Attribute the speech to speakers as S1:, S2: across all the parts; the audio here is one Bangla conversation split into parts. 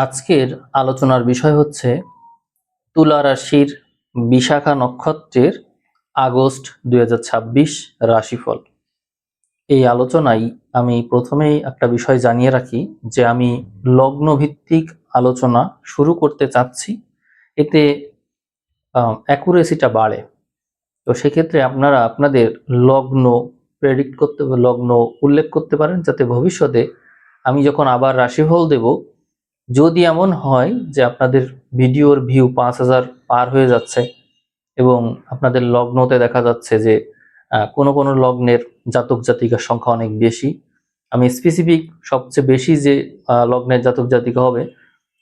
S1: আজকের আলোচনার বিষয় হচ্ছে তুলা রাশির বিশাখা নক্ষত্রের আগস্ট 2026 রাশিফল। এই আলোচনায় আমি প্রথমেই একটা বিষয় জানিয়ে রাখি যে আমি লগ্ন ভিত্তিক আলোচনা শুরু করতে চাচ্ছি, এতে অ্যাকুরেসিটা বাড়ে। তো সেক্ষেত্রে আপনারা আপনাদের লগ্ন প্রেডিক্ট করতে, লগ্ন উল্লেখ করতে পারেন, যাতে ভবিষ্যতে আমি যখন আবার রাশিফল দেব, যদি এমন হয় যে আপনাদের ভিডিওর ভিউ 5,000 পার হয়ে যাচ্ছে এবং আপনাদের লগ্নতে দেখা যাচ্ছে যে কোনো কোনো লগ্নের জাতক জাতিকার সংখ্যা অনেক বেশি, আমি স্পেসিফিক সবচেয়ে বেশি যে লগ্নের জাতক জাতিকা হবে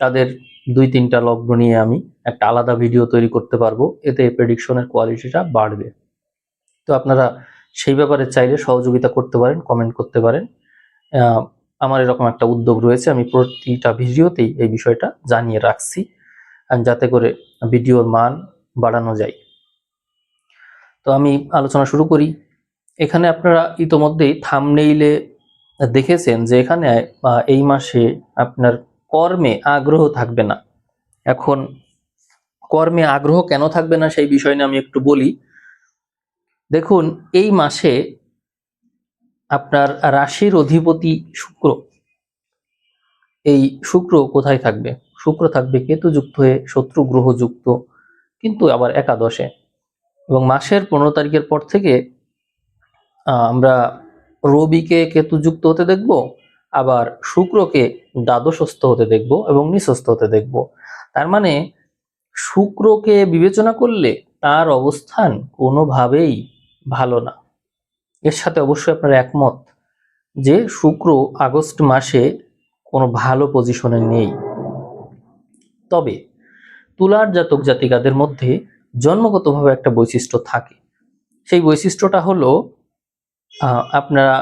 S1: তাদের 2-3টা লগ্ন নিয়ে আমি একটা আলাদা ভিডিও তৈরি করতে পারবো, এতে প্রেডিকশনের কোয়ালিটিটা বাড়বে। তো আপনারা সেই ব্যাপারে চাইলে সহযোগিতা করতে পারেন, কমেন্ট করতে পারেন। আমার এরকম একটা উদ্যোগ রয়েছে, আমি প্রতিটা ভিডিওতেই এই বিষয়টা জানিয়ে রাখছি যাতে করে ভিডিওর মান বাড়ানো যায়। তো আমি আলোচনা শুরু করি। এখানে আপনারা ইতোমধ্যেই থাম্বনেইলে দেখেছেন যে এখানে এই মাসে আপনার কর্মে আগ্রহ থাকবে না। এখন কর্মে আগ্রহ কেন থাকবে না সেই বিষয় নিয়ে আমি একটু বলি। দেখুন, এই মাসে আপনার রাশির অধিপতি শুক্র, এই শুক্র কোথায় থাকবে? শুক্র থাকবে কেতুযুক্ত হয়ে, শত্রু গ্রহযুক্ত, কিন্তু আবার একাদশে। এবং মাসের 15 তারিখের পর থেকে আমরা রবিকে কেতুযুক্ত হতে দেখব, আবার শুক্রকে দ্বাদশস্থ হতে দেখব এবং নিঃস্থ হতে দেখব। তার মানে শুক্রকে বিবেচনা করলে তার অবস্থান কোনোভাবেই ভালো না। এর সাথে অবশ্যই আপনারা একমত যে শুক্র আগস্ট মাসে কোনো ভালো পজিশনে নেই। তবে তুলার জাতক জাতিকাদের মধ্যে জন্মগতভাবে একটা বৈশিষ্ট্য থাকে, সেই বৈশিষ্ট্যটা হলো আপনারা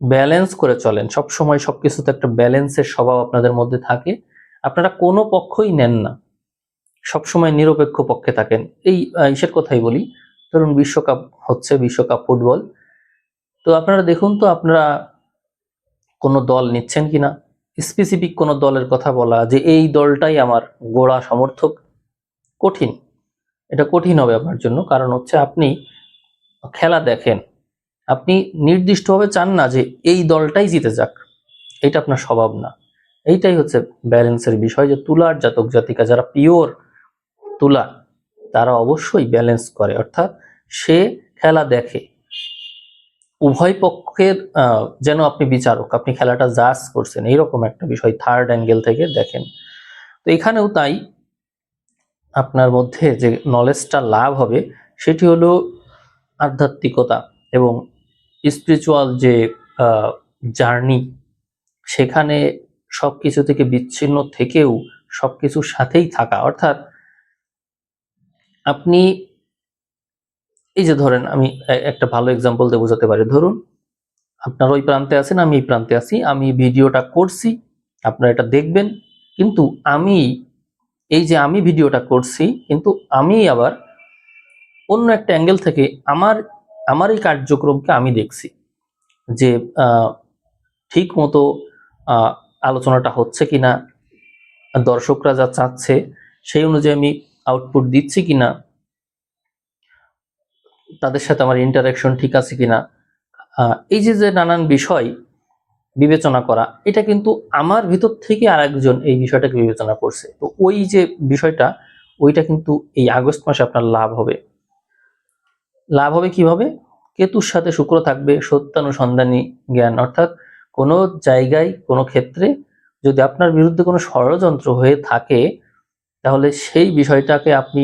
S1: ব্যালেন্স করে চলেন, সবসময় সবকিছুতে একটা ব্যালেন্সের স্বভাব আপনাদের মধ্যে থাকে। আপনারা কোনো পক্ষই নেন না, সবসময় নিরপেক্ষ পক্ষে থাকেন। এই ইসের কথাই বলি, ধরুন বিশ্বকাপ হচ্ছে, বিশ্বকাপ ফুটবল, তো আপনারা দেখুন তো আপনারা কোনো দল নিচ্ছেন কিনা। স্পেসিফিক কোনো দলের কথা বলা যে এই দলটাই আমার গোড়া সমর্থক, কঠিন। এটা কঠিন হবে আপনার জন্য, কারণ হচ্ছে আপনি খেলা দেখেন, আপনি নির্দিষ্টভাবে চান না যে এই দলটাই জিতে যাক, এটা আপনার স্বভাব না। এইটাই হচ্ছে ব্যালেন্সের বিষয়, যে তুলার জাতক জাতিকা যারা পিওর তুলা, তারা অবশ্যই ব্যালেন্স করে, অর্থাৎ সে খেলা দেখে উভয় পক্ষের, যেন আপনি বিচারক, আপনি খেলাটা জাজ করছেন এইরকম একটা বিষয় থার্ড অ্যাঙ্গেল থেকে দেখেন। তো এখানেও তাই আপনার মধ্যে যে নলেজটা লাভ হবে সেটি হলো আধ্যাত্মিকতা এবং স্পিরিচুয়াল যে জার্নি, সেখানে সবকিছু থেকে বিচ্ছিন্ন থেকেও সবকিছুর সাথেই থাকা। অর্থাৎ আপনি এই যে ধরেন, আমি একটা ভালো এক্সাম্পল দিয়ে বোঝাতে পারি। ধরুন আপনার ওই প্রান্তে আছেন, আমি এই প্রান্তে আছি, আমি ভিডিওটা করছি, আপনারা এটা দেখবেন, কিন্তু আমি এই যে আমি ভিডিওটা করছি, কিন্তু আমি আবার অন্য একটা অ্যাঙ্গেল থেকে আমার এই কার্যক্রমকে আমি দেখছি যে ঠিক মতো আলোচনাটা হচ্ছে কিনা, দর্শকরা যা চাচ্ছে সেই অনুযায়ী আমি আউটপুট দিচ্ছি কিনা, তাদের সাথে আমার ইন্টারাকশন ঠিক আছে কিনা, এই যে যে নানান বিষয় বিবেচনা করা, এটা কিন্তু আমার ভিতর থেকে আরেকজন এই বিষয়টাকে বিবেচনা করছে। তো ওই যে বিষয়টা, ওইটা কিন্তু এই আগস্ট মাসে আপনার লাভ হবে। লাভ হবে কিভাবে? কেতুর সাথে শুক্র থাকবে, সত্যানুসন্ধানী জ্ঞান, অর্থাৎ কোনো জায়গায় কোনো ক্ষেত্রে যদি আপনার বিরুদ্ধে কোনো ষড়যন্ত্র হয়ে থাকে, তাহলে সেই বিষয়টাকে আপনি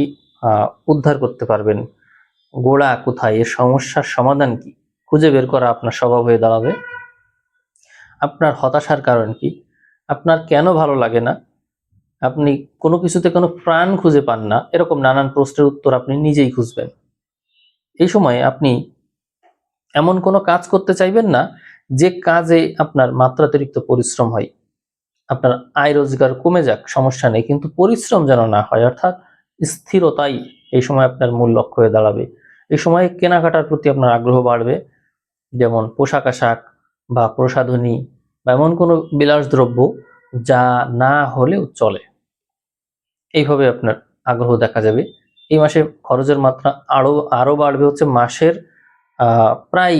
S1: উদ্ধার করতে পারবেন। গোড়া কোথায়, এর সমস্যার সমাধান কি, খুঁজে বের করা আপনার স্বভাব হয়ে দাঁড়াবে। আপনার হতাশার কারণ কি, আপনার কেন ভালো লাগে না, আপনি কোনো কিছুতে কোনো প্রাণ খুঁজে পান না, এরকম নানান প্রশ্নের উত্তর আপনি নিজেই খুঁজবেন। এই সময়ে আপনি এমন কোনো কাজ করতে চাইবেন না যে কাজে আপনার মাত্রাতিরিক্ত পরিশ্রম হয়। আপনার আয় রোজগার কমে যাক, সমস্যা নেই, কিন্তু পরিশ্রম যেন না হয়, অর্থাৎ স্থিরতাই এই সময় আপনার মূল লক্ষ্য হয়ে দাঁড়াবে। এই সময় কেনাকাটার প্রতি আপনার আগ্রহ বাড়বে, যেমন পোশাক আশাক বা প্রসাধনী বা এমন কোনো বিলাসদ্রব্য যা না হলেও চলে, এইভাবে আপনার আগ্রহ দেখা যাবে। এই মাসে খরচের মাত্রা আরো বাড়বে হচ্ছে মাসের প্রায়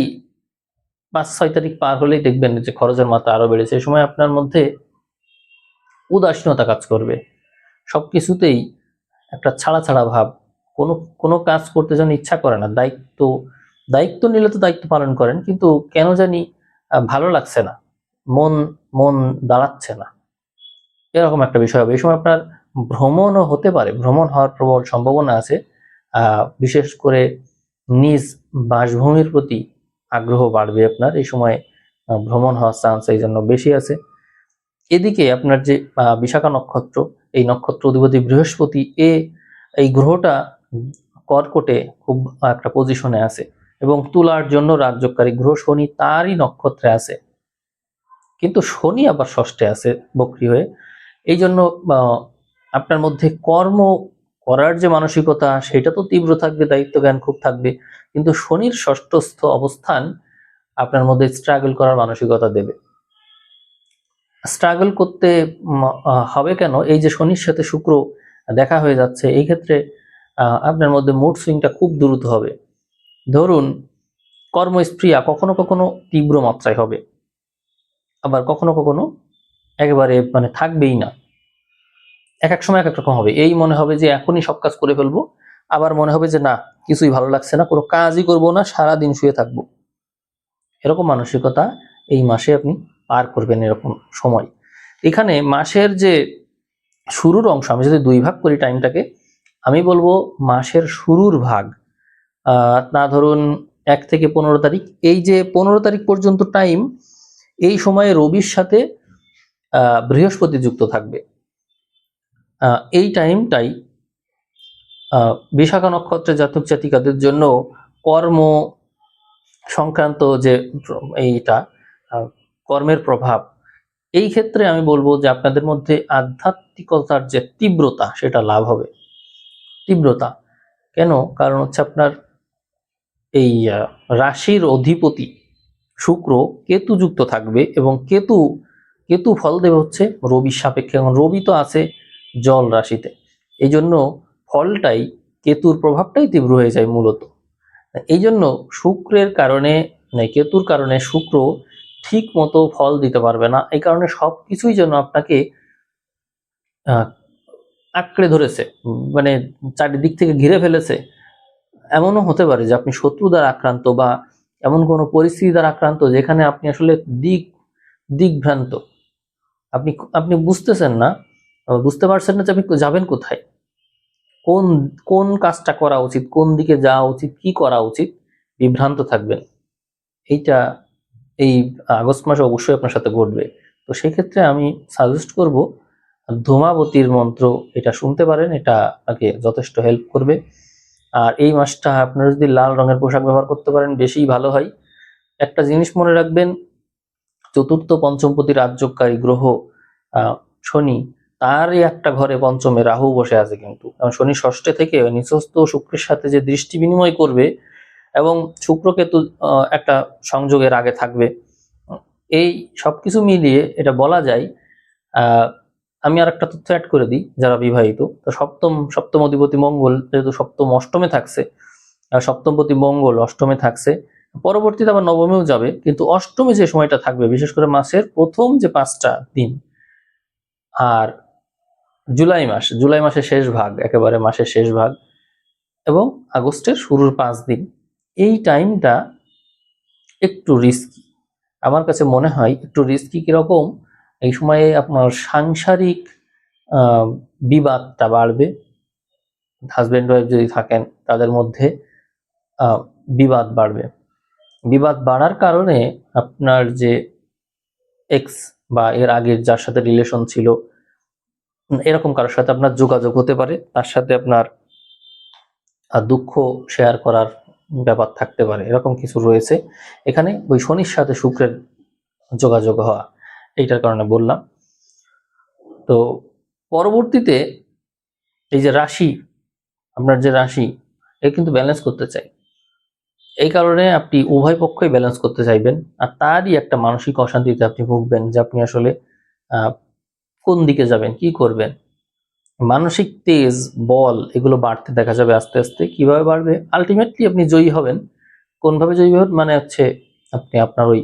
S1: 5-6 তারিখ পার হলেই দেখবেন যে খরচের মাত্রা আরো বেড়েছে। এই সময় আপনার মধ্যে উদাসীনতা কাজ করবে, সবকিছুতেই একটা ছাড়া ছাড়া ভাব, কোনো কোনো কাজ করতে যেন ইচ্ছা করে না। দায়িত্ব নিলে তো দায়িত্ব পালন করেন, কিন্তু কেন জানি ভালো লাগছে না, মন মন দাঁড়াচ্ছে না, এরকম একটা বিষয় হবে। এই সময় আপনার ভ্রমণও হতে পারে, ভ্রমণ হওয়ার প্রবল সম্ভাবনা আছে। বিশেষ করে নিজ বাসভূমির প্রতি আগ্রহ বাড়বে আপনার এই সময়, ভ্রমণ হওয়ার চান্স এই জন্য বেশি আছে। এদিকে আপনার যে বিশাখা নক্ষত্র, এই নক্ষত্র অধিপতি বৃহস্পতি এই গ্রহটা কর্কটে খুব একটা পজিশনে আছে, এবং তুলার জন্য রাজযোগকারী গ্রহ শনি তারই নক্ষত্রে আছে, কিন্তু শনি আবার ষষ্ঠে আছে বক্রী হয়ে। এই জন্য আপনার মধ্যে কর্ম করার যে মানসিকতা সেটা তো তীব্র থাকবে, দায়িত্ব জ্ঞান খুব থাকবে, কিন্তু শনির ষষ্ঠস্থ অবস্থান আপনার মধ্যে স্ট্রাগল করার মানসিকতা দেবে। স্ট্রাগল করতে হবে কেন? এই যে শনির সাথে শুক্র দেখা হয়ে যাচ্ছে, এই ক্ষেত্রে আপনার মধ্যে মুড সুইংটা খুব দ্রুত হবে। ধরুন কর্মস্পৃহা কখনো কখনো তীব্র মাত্রায় হবে, আবার কখনো কখনো একেবারে মানে থাকবেই না। এক এক সময় এক এক রকম হবে। এই মনে হবে যে এখনই সব কাজ করে ফেলবো, আবার মনে হবে যে না, কিছুই ভালো লাগছে না, কোনো কাজই করব না, সারাদিন শুয়ে থাকবো। এরকম মানসিকতা এই মাসে আপনি পার করবেন, এরকম সময়। এখানে মাসের যে শুরুর অংশ, আমি যদি 2 ভাগ করি টাইমটাকে, আমি বলবো মাসের শুরুর ভাগ না ধরুন 1 থেকে 15 তারিখ, এই যে 15 তারিখ পর্যন্ত টাইম, এই সময়ে রবির সাথে বৃহস্পতি যুক্ত থাকবে। এই টাইমটাই বিশাখা নক্ষত্রের জাতক জাতিকাদের জন্য কর্ম সংক্রান্ত যে এইটা কর্মের প্রভাব, এই ক্ষেত্রে আমি বলবো যে আপনাদের মধ্যে আধ্যাত্মিকতার যে তীব্রতা সেটা লাভ হবে। তীব্রতা কেন? কারণ হচ্ছে আপনার এই রাশির অধিপতি শুক্র কেতু যুক্ত থাকবে, এবং কেতু ফল দেবে হচ্ছে রবির সাপেক্ষে, এবং রবি তো আছে জল রাশিতে, এই জন্য ফলটাই কেতুর প্রভাবটাই তীব্র হয়ে যায় মূলত। এই জন্য শুক্রের কারণে কেতুর কারণে শুক্র ঠিক মতো ফল দিতে পারবে না, এই কারণে সবকিছুই যেন আপনাকে আঁকড়ে ধরেছে, মানে চারিদিক থেকে ঘিরে ফেলেছে। এমনও হতে পারে যে আপনি শত্রু দ্বারা আক্রান্ত, বা এমন কোনো পরিস্থিতি দ্বারা আক্রান্ত যেখানে আপনি আসলে দিকভ্রান্ত, আপনি আপনি বুঝতেছেন না, বুঝতে পারছেন না যে আপনি যাবেন কোথায়, কোন কোন কাজটা করা উচিত, কোন দিকে যাওয়া উচিত, কি করা উচিত, বিভ্রান্ত থাকবেন। এইটা এই আগস্ট মাসে অবশ্যই আপনার সাথে ঘটবে। তো সেক্ষেত্রে আমি সাজেস্ট করব ধূমাবতীর মন্ত্র, এটা শুনতে পারেন, এটা আপনাকে যথেষ্ট হেল্প করবে। আর এই মাসটা আপনারা যদি লাল রঙের পোশাক ব্যবহার করতে পারেন বেশি ভালো হয়। একটা জিনিস মনে রাখবেন, চতুর্থ পঞ্চমপতি রাজযোগকারী গ্রহ শনি, তারই একটা ঘরে পঞ্চমে রাহু বসে আছে, কিন্তু শনি ষষ্ঠে থেকে নিচস্থ শুক্রের সাথে যে দৃষ্টি বিনিময় করবে, এবং শুক্র কেতু একটা সংযোগের আগে থাকবে, এই সবকিছু মিলিয়ে এটা বলা যায়। আমি আর একটা তথ্য অ্যাড করে দিই, যারা বিবাহিত, তো সপ্তম অধিপতি মঙ্গল যেহেতু সপ্তম অষ্টমে থাকছে, সপ্তমপতি মঙ্গল অষ্টমে থাকছে, পরবর্তীতে আবার নবমেও যাবে, কিন্তু অষ্টমে যে সময়টা থাকবে বিশেষ করে মাসের প্রথম যে 5টা দিন, আর জুলাই মাসের শেষ ভাগ, একেবারে মাসের শেষ ভাগ, এবং আগস্টের শুরুর 5 দিন, এই টাইমটা একটু রিস্কি, আমার কাছে মনে হয় একটু রিস্কি। কিরকম? এই সময়ে আপনার সাংসারিক বিবাদটা বাড়বে, হাজব্যান্ড ওয়াইফ যদি থাকেন তাদের মধ্যে বিবাদ বাড়বে। বিবাদ বাড়ার কারণে আপনার যে এক্স বা এর আগের যার সাথে রিলেশন ছিল, এরকম কারোর সাথে আপনার যোগাযোগ হতে পারে, তার সাথে আপনার দুঃখ শেয়ার করার ব্যাপার থাকতে পারে, এরকম কিছু রয়েছে এখানে। ওই শনির সাথে শুক্রের যোগাযোগ হওয়া, এইটার কারণে বললাম। তো পরবর্তীতে এই যে রাশি, আপনার যে রাশি, এ কিন্তু ব্যালেন্স করতে চাই, এই কারণে আপনি উভয় পক্ষই ব্যালেন্স করতে চাইবেন, আর তারই একটা মানসিক অশান্তিতে আপনি ভুগবেন, যে আপনি আসলে কোন দিকে যাবেন, কি করবেন, মানসিক তেজ, বল এগুলো বাড়তে দেখা যাবে আস্তে আস্তে। কিভাবে বাড়বে? আলটিমেটলি আপনি জয়ী হবেন। কোনভাবে জয়ী হবেন? মানে হচ্ছে আপনি আপনার ওই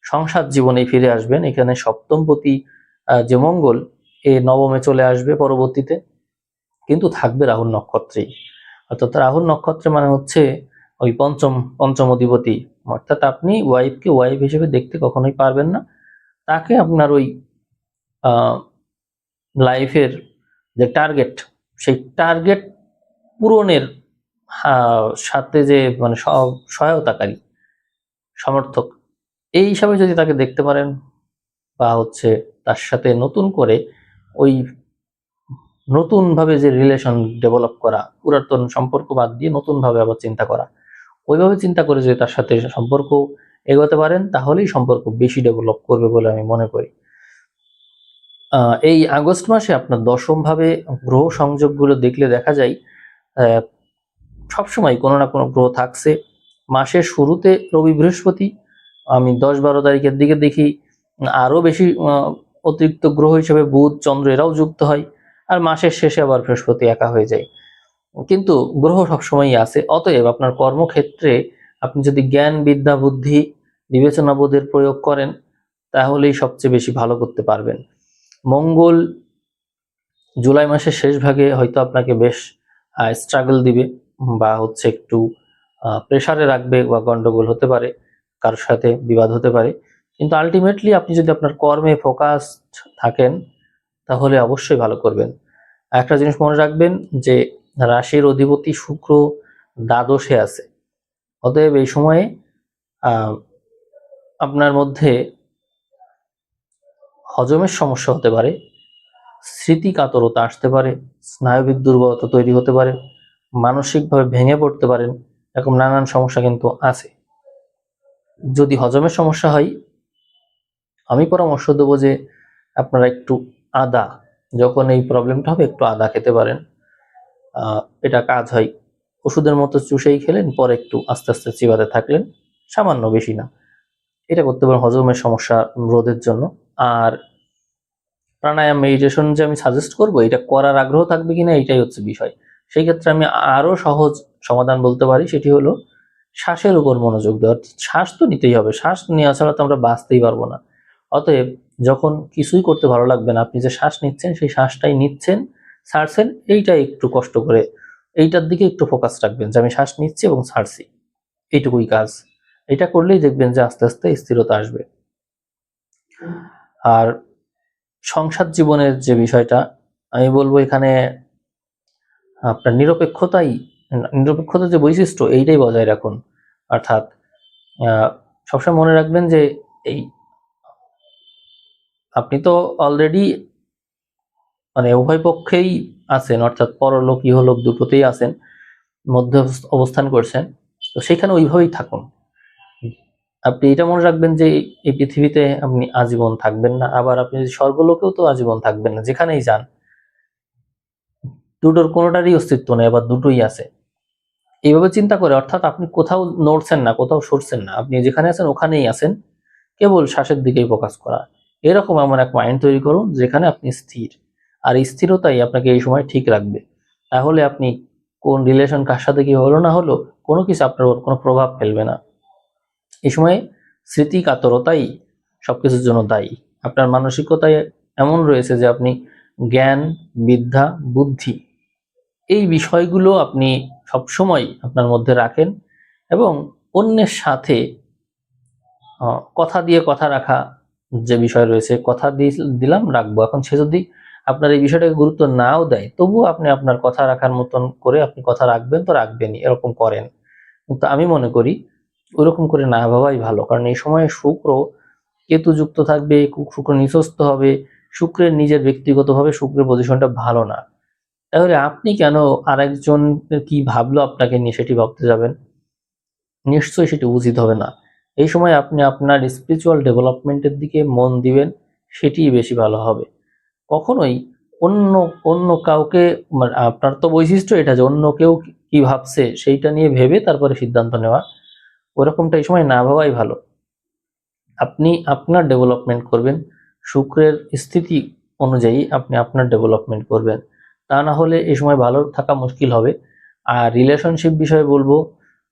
S1: সংসার জীবনে ফিরে আসবেন। এখানে সপ্তমপতি যে মঙ্গল, নবমে চলে আসবে পরবর্তীতে, কিন্তু থাকবে রাহুর নক্ষত্রেই। অর্থাৎ রাহুর নক্ষত্রে মানে হচ্ছে ওই পঞ্চম অধিপতি। অর্থাৎ আপনি ওয়াইফকে ওয়াইফ হিসেবে দেখতে কখনোই পারবেন না। তাকে আপনার ওই লাইফের যে টার্গেট, সেই টার্গেট পূরণের সাথে যে মানে সহায়তাকারী, সমর্থক, এই হিসাবে যদি তাকে দেখতে পারেন, বা হচ্ছে তার সাথে নতুন করে ওই নতুনভাবে যে রিলেশন ডেভেলপ করা, পুরাতন সম্পর্ক বাদ দিয়ে নতুনভাবে আবার চিন্তা করা, ওইভাবে চিন্তা করে যদি তার সাথে সম্পর্ক এগোতে পারেন, তাহলেই সম্পর্ক বেশি ডেভেলপ করবে বলে আমি মনে করি। এই আগস্ট মাসে আপনার দশমভাবে গ্রহ সংযোগগুলো দেখলে দেখা যায় সবসময় কোনো না কোনো গ্রহ থাকছে। মাসের শুরুতে রবি বৃহস্পতি, আমি 10-12 তারিখের দিকে দেখি আরো বেশি অতিরিক্ত গ্রহ হিসেবে বুধ চন্দ্র এরাও যুক্ত হয়, আর মাসের শেষে আবার বৃহস্পতি একা হয়ে যায়। কিন্তু গ্রহ সবসময়ই আছে। অতএব আপনার কর্মক্ষেত্রে আপনি যদি জ্ঞান, বিদ্যা, বুদ্ধি, বিবেচনা বোধের প্রয়োগ করেন, তাহলেই সবচেয়ে বেশি ভালো করতে পারবেন। মঙ্গল জুলাই মাসের শেষ ভাগে হয়তো আপনাকে বেশ স্ট্রাগল দিবে, বা হচ্ছে একটু প্রেসারে রাখবে, বা গন্ডগোল হতে পারে, কারোর সাথে বিবাদ হতে পারে। কিন্তু আলটিমেটলি আপনি যদি আপনার কর্মে ফোকাসড থাকেন, তাহলে অবশ্যই ভালো করবেন। একটা জিনিস মনে রাখবেন যে রাশির অধিপতি শুক্র দ্বাদশে আছে। অতএব এই সময়ে আপনার মধ্যে হজমের সমস্যা হতে পারে, স্মৃতি কাতরতা আসতে পারে, স্নায়বিক দুর্বলতা তৈরি হতে পারে, মানসিকভাবে ভেঙে পড়তে পারেন, এরকম নানান সমস্যা কিন্তু আছে। যদি হজমের সমস্যা হয়, আমি পরামর্শ দেবো যে আপনারা একটু আদা, যখন এই প্রবলেমটা হবে একটু আদা খেতে পারেন। এটা কাজ হয়। ওষুধের মতো চুষেই খেলেন, পরে একটু আস্তে আস্তে চিবাতে থাকলেন, সামান্য, বেশি না। এটা করতে পারেন হজমের সমস্যা রোধের জন্য। আর প্রাণায়াম, মেডিটেশন যে আমি সাজেস্ট করব, এটা করার আগ্রহ থাকবে কিনা এটাই হচ্ছে বিষয়। সেই ক্ষেত্রে আমি আরো সহজ সমাধান বলতে পারি, সেটি হলো শ্বাসের উপর মনোযোগ দেওয়া। শ্বাস তো নিতেই হবে, শ্বাস নেওয়া ছাড়া তো আমরা বাঁচতেই পারবো না। অতএব যখন কিছুই করতে ভালো লাগবে না, আপনি যে শ্বাস নিচ্ছেন সেই শ্বাসটাই নিচ্ছেন, ছাড়ছেন, এইটাই একটু কষ্ট করে এইটার দিকে একটু ফোকাস রাখবেন, যে আমি শ্বাস নিচ্ছি এবং ছাড়ছি, এইটুকুই কাজ। এটা করলেই দেখবেন যে আস্তে আস্তে স্থিরতা আসবে। আর সংসার জীবনের যে বিষয়টা, আমি বলবো এখানে আপনার নিরপেক্ষতা যে বৈশিষ্ট্য, এইটাই বজায় রাখুন। অর্থাৎ সবসময় মনে রাখবেন যে এই আপনি তো অলরেডি মানে উভয় পক্ষেই আছেন, অর্থাৎ পরলোক ইহলোক দুটোতেই আছেন, মধ্যে অবস্থান করছেন। তো সেখানে ওইভাবেই থাকুন। আপনি এটা মনে রাখবেন যে এই পৃথিবীতে আপনি আজীবন থাকবেন না, আবার আপনি স্বর্গলোকেও তো আজীবন থাকবেন না। যেখানেই যান, দুটোর কোনোটারই অস্তিত্ব নেই, আবার দুটোই আছে। এইভাবে চিন্তা করে, অর্থাৎ আপনি কোথাও নড়ছেন না, কোথাও সরছেন না, আপনি যেখানে আছেন ওখানেই আছেন, কেবল শ্বাসের দিকেই ফোকাস করা। এরকম এমন এক মাইন্ড তৈরি করুন যেখানে আপনি স্থির, আর এই স্থিরতাই আপনাকে এই সময় ঠিক রাখবে। তাহলে আপনি কোন রিলেশন কার সাথে কি হলো না হলো, কোনো কিছু আপনার উপর কোনো প্রভাব ফেলবে না। এই সময়ে স্মৃতি কাতরতাই সবকিছুর জন্য দায়ী। আপনার মানসিকতায় এমন রয়েছে যে আপনি জ্ঞান, বিদ্যা, বুদ্ধি, এই বিষয়গুলো আপনি সবসময় আপনার মধ্যে রাখেন, এবং অন্যের সাথে কথা দিয়ে কথা রাখা যে বিষয় রয়েছে, কথা দিলাম, রাখবো। এখন সে যদি আপনার এই বিষয়টাকে গুরুত্ব নাও দেয়, তবুও আপনি আপনার কথা রাখার মতন করে আপনি কথা রাখবেন তো রাখবেনই, এরকম করেন। কিন্তু আমি মনে করি ওইরকম করে না ভাবাই ভালো, কারণ এই সময় শুক্র কেতু যুক্ত থাকবে, শুক্র নিচস্থ হবে, শুক্রের নিজের ব্যক্তিগতভাবে শুক্রের পজিশনটা ভালো না। তাহলে আপনি কেন আরেকজন কি ভাবলো আপনাকে নিয়ে সেটি ভাবতে যাবেন? নিশ্চয়ই সেটি উচিত হবে না। এই সময় আপনি আপনার স্পিরিচুয়াল ডেভেলপমেন্টের দিকে মন দিবেন, সেটিই বেশি ভালো হবে। কখনোই অন্য অন্য কাউকে, মানে আপনার তো বৈশিষ্ট্য এটা যে অন্য কেউ কি ভাবছে সেইটা নিয়ে ভেবে তারপরে সিদ্ধান্ত নেওয়া, ওরকমটা এই সময় না ভাবাই ভালো। আপনি আপনার ডেভেলপমেন্ট করবেন, শুক্রের স্থিতি অনুযায়ী আপনি আপনার ডেভেলপমেন্ট করবেন। তা না হলে এই সময় ভালো থাকা মুশকিল হবে। আর রিলেশনশিপ বিষয়ে বলবো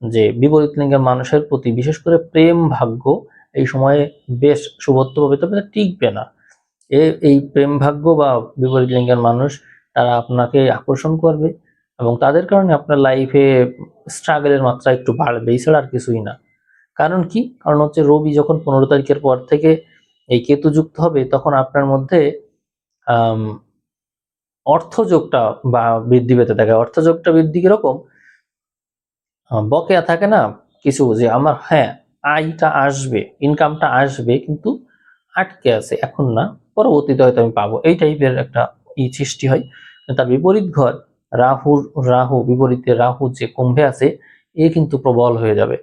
S1: যে বিপরীত লিঙ্গের মানুষের প্রতি বিশেষ করে প্রেম ভাগ্য এই সময়ে বেশ শুভত্বভাবে, তবে টিকবে না। এই প্রেম ভাগ্য বা বিপরীত লিঙ্গের মানুষ তারা আপনাকে আকর্ষণ করবে এবং তাদের কারণে আপনার লাইফে স্ট্রাগলের মাত্রা একটু বাড়বে, এছাড়া আর কিছুই না। কারণ কি? কারণ হচ্ছে রবি যখন 15 তারিখের পর থেকে এই কেতু যুক্ত হবে তখন আপনার মধ্যে আম, অর্থযোগটা বা বৃদ্ধি পেতে থাকে। অর্থযোগটা বৃদ্ধি কিরকম? বকেয়া থাকে না কিছু, যে আমার হ্যাঁ আয়টা আসবে, ইনকামটা আসবে, কিন্তু আটকে আছে, এখন না, পরবর্তীতে হয়তো আমি পাবো, এই টাইপের একটা সৃষ্টি হয়। তার বিপরীত ঘর রাহু বিপরীতে রাহু যে কুম্ভে আছে, এ কিন্তু প্রবল হয়ে যাবে।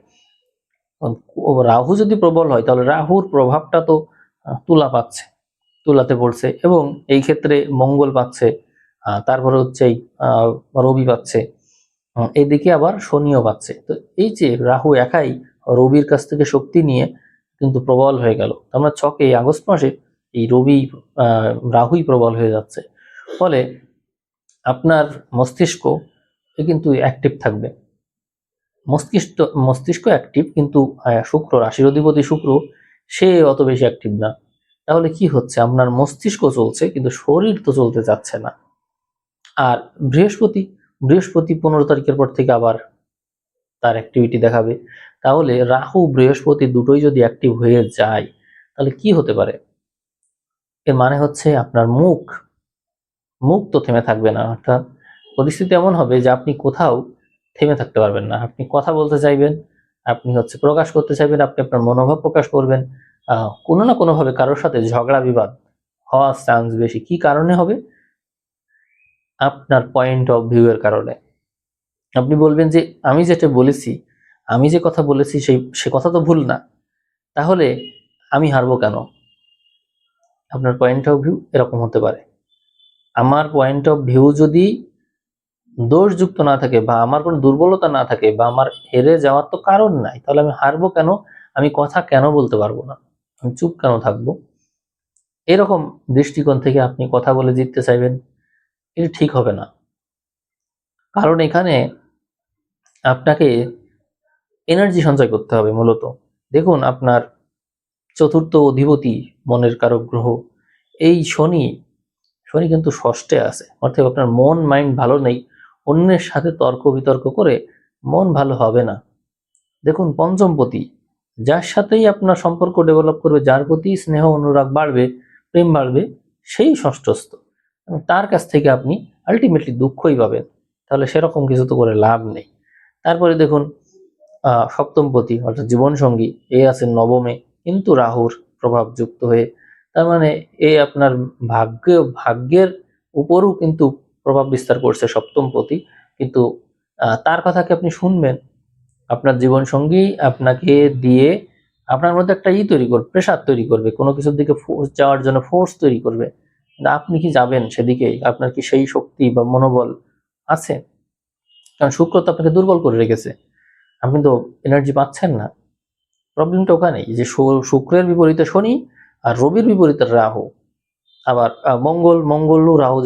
S1: রাহু যদি প্রবল হয় তাহলে রাহুর প্রভাবটা তো তুলা পাচ্ছে, তুলাতে পড়ছে, এবং এই ক্ষেত্রে মঙ্গল পাচ্ছে, তারপরে হচ্ছে রবি পাচ্ছে, এদিকে আবার শনিও পাচ্ছে। তো এই যে রাহু একাই রবির কাছ থেকে শক্তি নিয়ে কিন্তু প্রবল হয়ে গেল। আমরা ছকে আগস্ট মাসে এই রবি রাহুই প্রবল হয়ে যাচ্ছে, ফলে আপনার মস্তিষ্ক কিন্তু অ্যাক্টিভ থাকবে। মস্তিষ্ক অ্যাক্টিভ, কিন্তু শুক্র রাশির অধিপতি শুক্র সে অত বেশি অ্যাক্টিভ না। তাহলে কি হচ্ছে? আপনার মস্তিষ্ক চলছে কিন্তু শরীর তো চলতে যাচ্ছে না। আর বৃহস্পতি 15 তারিখের পর থেকে আবার তার অ্যাক্টিভিটি দেখাবে। তাহলে রাহু বৃহস্পতি দুটোই যদি অ্যাক্টিভ হয়ে যায় তাহলে কি হতে পারে? এর মানে হচ্ছে আপনার মুখ তো থেমে থাকবে না, অর্থাৎ পরিস্থিতি এমন হবে যে আপনি কোথাও থেমে থাকতে পারবেন না। আপনি কথা বলতে চাইবেন, আপনি প্রকাশ করতে চাইবেন, আপনি আপনার মনোভাব প্রকাশ করবেন, কোনো না কোনোভাবে কারোর সাথে ঝগড়া বিবাদ হওয়ার চান্স বেশি। কি কারণে হবে? আপনার পয়েন্ট অফ ভিউ এর কারণে। আপনি বলবেন যে আমি যেটা বলেছি, আমি যে কথা বলেছি সে কথা তো ভুল না, তাহলে আমি হারবো কেন? আপনার পয়েন্ট অফ ভিউ এরকম হতে পারে। আমার পয়েন্ট অফ ভিউ যদি দোষযুক্ত না থাকে বা আমার কোনো দুর্বলতা না থাকে বা আমার হেরে যাওয়ার তো কারণ নাই, তাহলে আমি হারবো কেন? আমি কথা কেন বলতে পারবো না? আমি চুপ কেন থাকবো? এরকম দৃষ্টিকোণ থেকে আপনি কথা বলে জিততে চাইবেন, এটা ঠিক হবে না। কারণ এখানে আপনাকে এনার্জি সঞ্চয় করতে হবে মূলত। দেখুন, আপনার চতুর্থ অধিপতি মনের কারক গ্রহ এই শনি কিন্তু ষষ্ঠে আছে, অর্থাৎ আপনার মন মাইন্ড ভালো নেই, অন্যের সাথে তর্ক বিতর্ক করে মন ভালো হবে না। দেখুন, পঞ্চমপতি যার সাথেই আপনার সম্পর্ক ডেভেলপ করবে, যার প্রতি স্নেহ অনুরাগ বাড়বে, প্রেম বাড়বে, সেই ষষ্ঠস্থ, এবং তার কাছ থেকে আপনি আলটিমেটলি দুঃখই পাবেন। তাহলে সেরকম কিছু তো করে লাভ নেই। তারপরে দেখুন, সপ্তমপতি অর্থাৎ জীবন সঙ্গী এ আছে নবমে, কিন্তু রাহুর প্রভাব যুক্ত হয়ে, তার মানে এ আপনার ভাগ্যের উপরও কিন্তু প্রভাব বিস্তার করছে সপ্তমপতি। কিন্তু তার কথা কি আপনি শুনবেন? আপনার জীবন সঙ্গী আপনাকে দিয়ে আপনার মধ্যে একটা তৈরি করবে, প্রেশার তৈরি করবে, কোনো কিছুর দিকে যাওয়ার জন্য ফোর্স তৈরি করবে, কিন্তু আপনি কি যাবেন সেদিকে? আপনার কি সেই শক্তি বা মনোবল আছে? কারণ শুক্র তো আপনাকে দুর্বল করে রেখেছে, আপনি তো এনার্জি পাচ্ছেন না। প্রবলেমটা ওখানেই যে শুক্রের বিপরীতে শনি আর রবির বিপরীতে রাহু, আবার মঙ্গলও রাহু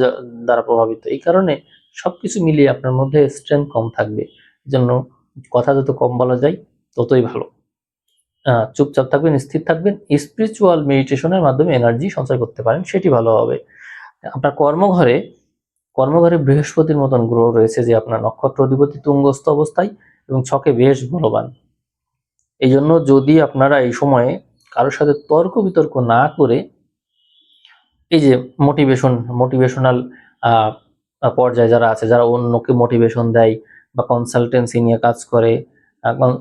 S1: দ্বারা প্রভাবিত। এই কারণে সবকিছু মিলিয়ে আপনার মধ্যে স্ট্রেংথ কম থাকবে। এই জন্য কথা যত কম বলা যায় ততই ভালো। চুপচাপ থাকবেন, স্থির থাকবেন, স্পিরিচুয়াল মেডিটেশনের মাধ্যমে এনার্জি সঞ্চয় করতে পারেন, সেটি ভালো হবে। আপনার কর্মঘরে বৃহস্পতির মতন গ্রহ রয়েছে যে আপনার নক্ষত্র অধিপতি তুঙ্গস্থ অবস্থায় এবং ছকে বেশ বলবান। এই জন্য যদি আপনারা এই সময়ে কারোর সাথে তর্ক বিতর্ক না করে এই যে মোটিভেশনাল পর্যায়ে যারা আছে, যারা অন্যকে মোটিভেশন দেয় বা কনসালটেন্সি নিয়ে কাজ করে,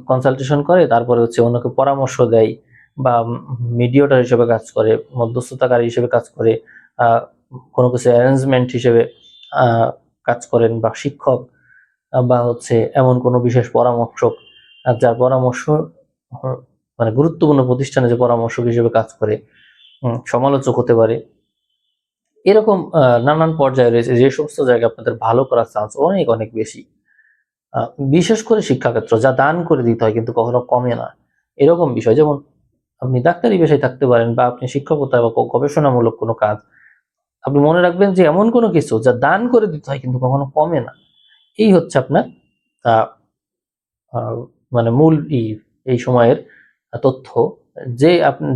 S1: কনসালটেশন করে, তারপরে অন্যকে পরামর্শ দেয়, বা মিডিয়েটর হিসেবে কাজ করে, মধ্যস্থতাকারী হিসেবে কাজ করে, কোনো কিছু অ্যারেঞ্জমেন্ট হিসেবে কাজ করেন, বা শিক্ষক, বা এমন কোনো বিশেষ পরামর্শক যার পরামর্শ মানে গুরুত্বপূর্ণ প্রতিষ্ঠানে যে পরামর্শক হিসেবে কাজ করে, সমালোচক হতে পারে, এরকম নানান পর্যায়ে রয়েছে, যে সমস্ত জায়গায় আপনাদের ভালো করার চান্স অনেক অনেক বেশি। বিশেষ করে শিক্ষাক্ষেত্র, যা দান করে দিতে হয় কিন্তু কখনো কমে না, এরকম বিষয়। যেমন আপনি ডাক্তারি পেশায় থাকতে পারেন, বা আপনি শিক্ষকতা বা গবেষণামূলক কোনো কাজ, আপনি মনে রাখবেন যে এমন কোনো কিছু যা দান করে দিতে হয় কিন্তু কখনো কমে না। এই হচ্ছে আপনার আহ, আহ, মানে মূল এই সময়ের তথ্য।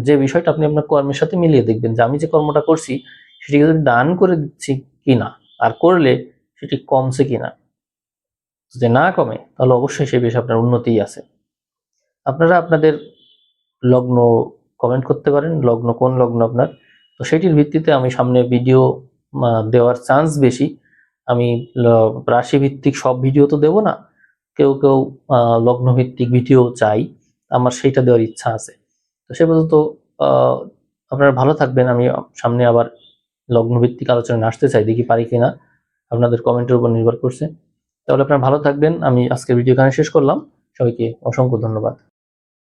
S1: যে বিষয়টা আপনি আপনার কর্মের সাথে মিলিয়ে দেখবেন যে আমি যে কর্মটা করছি সেটিকে যদি দান করে দিচ্ছি কিনা, আর করলে সেটি কমছে কিনা। যদি না কমে তাহলে অবশ্যই সে বিষয়ে আপনার উন্নতিই আছে। আপনারা আপনাদের লগ্ন কমেন্ট করতে পারেন, লগ্ন কোন লগ্ন আপনার, তো সেটির ভিত্তিতে আমি সামনে ভিডিও দেওয়ার চান্স বেশি। আমি রাশি ভিত্তিক সব ভিডিও তো দেব না, কেউ কেউ লগ্ন ভিত্তিক ভিডিও চাই, আমার সেইটা দেওয়ার ইচ্ছা আছে। তো সে পর্যন্ত আহ, আপনারা ভালো থাকবেন। আমি সামনে আবার লগ্ন ভিত্তিক আলোচনায় আসতে চাই, দেখি পারি কিনা, আপনাদের কমেন্টের উপর নির্ভর করছে। তাহলে আপনারা ভালো থাকবেন। আমি আজকের ভিডিও এখানে শেষ করলাম। সবাইকে অসংখ্য ধন্যবাদ।